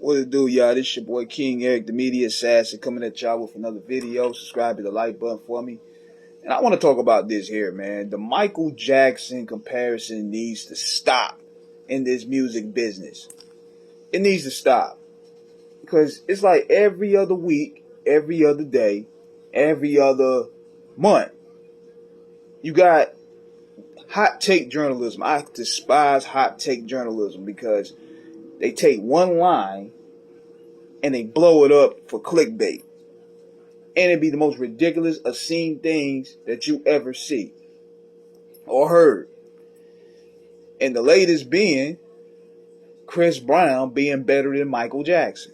What it do, y'all? This your boy King Eric, the media assassin, coming at y'all with another video. Subscribe to the like button for me. And I want to talk about this here, man. The Michael Jackson comparison needs to stop in this music business. It needs to stop. Because it's like every other week, every other day, every other month, you got hot take journalism. I despise hot take journalism because they take one line and they blow it up for clickbait. And it'd be the most ridiculous, obscene things that you ever see or heard. And the latest being Chris Brown being better than Michael Jackson.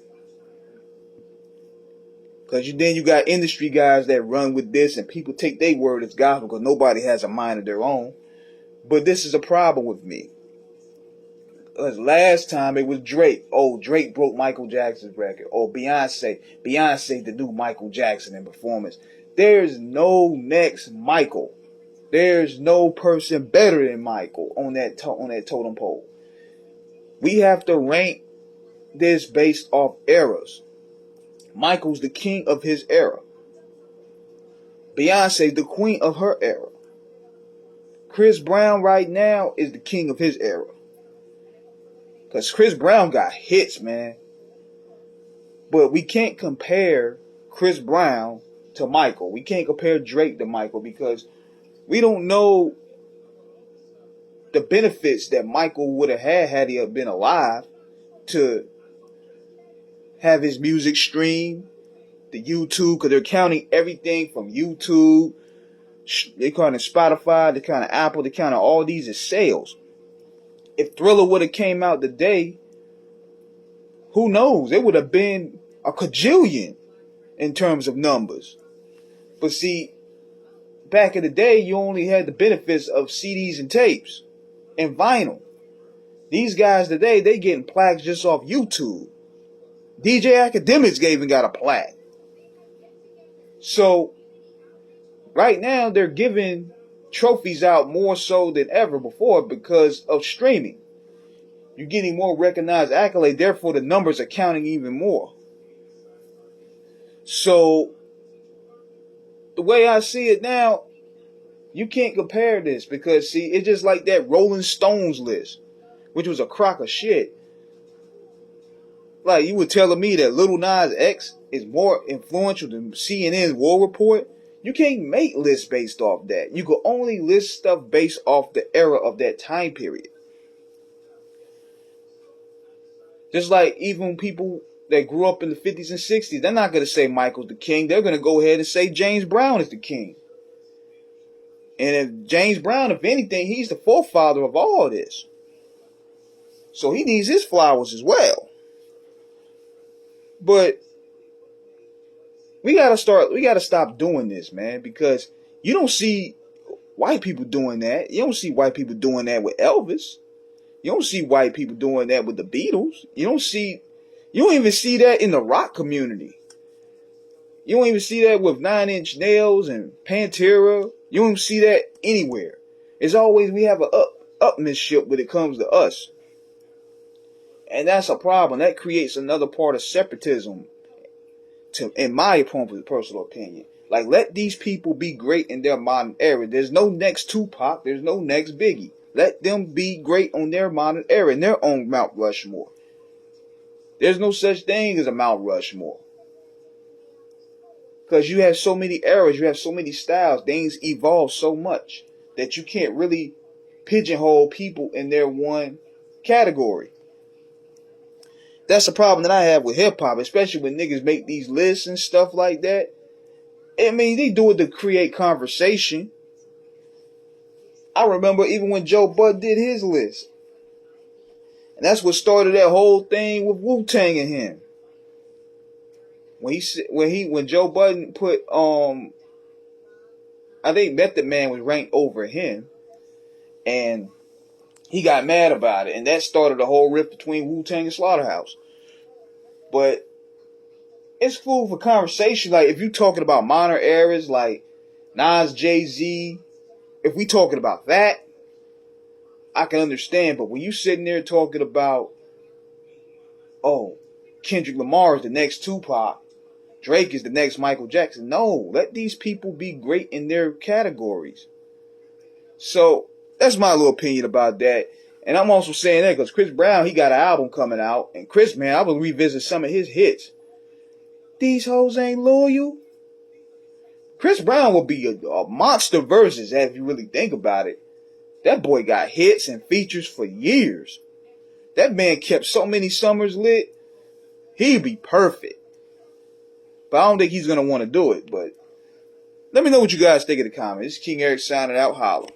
Because then you got industry guys that run with this and people take their word as gospel because nobody has a mind of their own. But this is a problem with me. Because last time it was Drake. Oh, Drake broke Michael Jackson's record. Or Beyonce. Beyonce the new Michael Jackson in performance. There's no next Michael. There's no person better than Michael on that totem pole. We have to rank this based off eras. Michael's the king of his era. Beyonce's the queen of her era. Chris Brown right now is the king of his era. Because Chris Brown got hits, man. But we can't compare Chris Brown to Michael. We can't compare Drake to Michael because we don't know the benefits that Michael would have had he been alive to have his music streamed, the YouTube, because they're counting everything from YouTube, they're counting Spotify, they're counting Apple, they're counting all these as sales. If Thriller would have came out today, who knows? It would have been a cajillion in terms of numbers. But see, back in the day, you only had the benefits of CDs and tapes and vinyl. These guys today, they getting plaques just off YouTube. DJ Academics even got a plaque. So, right now, they're giving trophies out more so than ever before because of streaming. You're getting more recognized accolade, therefore the numbers are counting even more. So, the way I see it now, you can't compare this because, see, it's just like that Rolling Stones list, which was a crock of shit. Like, you were telling me that Lil Nas X is more influential than CNN's War Report. You can't make lists based off that. You can only list stuff based off the era of that time period. Just like even people that grew up in the 50s and 60s, they're not going to say Michael's the king. They're going to go ahead and say James Brown is the king. And if James Brown, if anything, he's the forefather of all this. So he needs his flowers as well. But we gotta stop doing this, man, because you don't see white people doing that. You don't see white people doing that with Elvis. You don't see white people doing that with the Beatles. You don't even see that in the rock community. You don't even see that with Nine Inch Nails and Pantera. You don't see that anywhere. It's always we have a upmanship when it comes to us. And that's a problem. That creates another part of separatism, in my personal opinion. Like, let these people be great in their modern era. There's no next Tupac. There's no next Biggie. Let them be great on their modern era, in their own Mount Rushmore. There's no such thing as a Mount Rushmore. Because you have so many eras, you have so many styles, things evolve so much that you can't really pigeonhole people in their one category. That's the problem that I have with hip-hop, especially when niggas make these lists and stuff like that. I mean, they do it to create conversation. I remember even when Joe Budden did his list. And that's what started that whole thing with Wu-Tang and him. When Joe Budden put, I think Method Man was ranked over him. And he got mad about it. And that started a whole rift between Wu-Tang and Slaughterhouse. But it's food for conversation. Like, if you're talking about modern eras, like Nas, Jay-Z, if we talking about that, I can understand. But when you sitting there talking about, oh, Kendrick Lamar is the next Tupac. Drake is the next Michael Jackson. No, let these people be great in their categories. So that's my little opinion about that. And I'm also saying that because Chris Brown, he got an album coming out. And Chris, man, I will revisit some of his hits. These hoes ain't loyal. Chris Brown will be a monster versus if you really think about it. That boy got hits and features for years. That man kept so many summers lit. He'd be perfect. But I don't think he's going to want to do it. But let me know what you guys think in the comments. This is King Eric signing out. Holla.